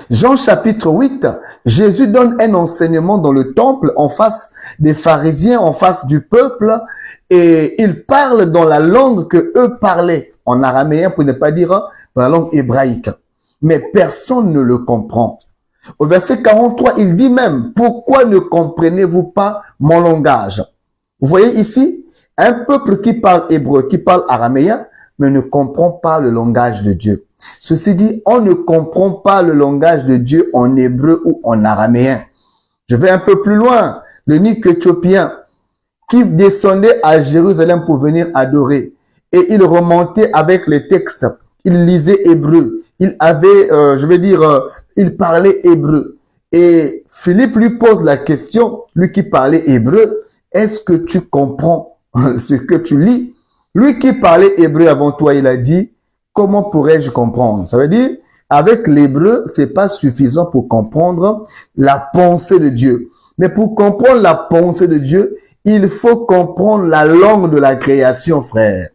Jean chapitre 8, Jésus donne un enseignement dans le temple en face des pharisiens, en face du peuple, et il parle dans la langue que eux parlaient, en araméen pour ne pas dire dans la langue hébraïque. Mais personne ne le comprend. Au verset 43, il dit même, pourquoi ne comprenez-vous pas mon langage? Vous voyez ici, un peuple qui parle hébreu, qui parle araméen, mais ne comprend pas le langage de Dieu. Ceci dit, on ne comprend pas le langage de Dieu en hébreu ou en araméen. Je vais un peu plus loin. Le Nuque éthiopien qui descendait à Jérusalem pour venir adorer et il remontait avec les textes. Il lisait hébreu. Il avait, il parlait hébreu. Et Philippe lui pose la question, lui qui parlait hébreu, est-ce que tu comprends ce que tu lis? Lui qui parlait hébreu avant toi, il a dit, comment pourrais-je comprendre? Ça veut dire, avec l'hébreu, c'est pas suffisant pour comprendre la pensée de Dieu. Mais pour comprendre la pensée de Dieu, il faut comprendre la langue de la création, frère.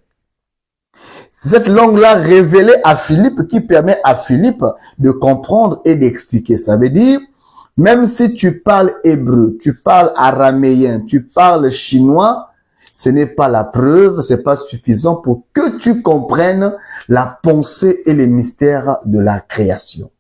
C'est cette langue-là révélée à Philippe qui permet à Philippe de comprendre et d'expliquer. Ça veut dire, même si tu parles hébreu, tu parles araméen, tu parles chinois, ce n'est pas la preuve, c'est pas suffisant pour que tu comprennes la pensée et les mystères de la création.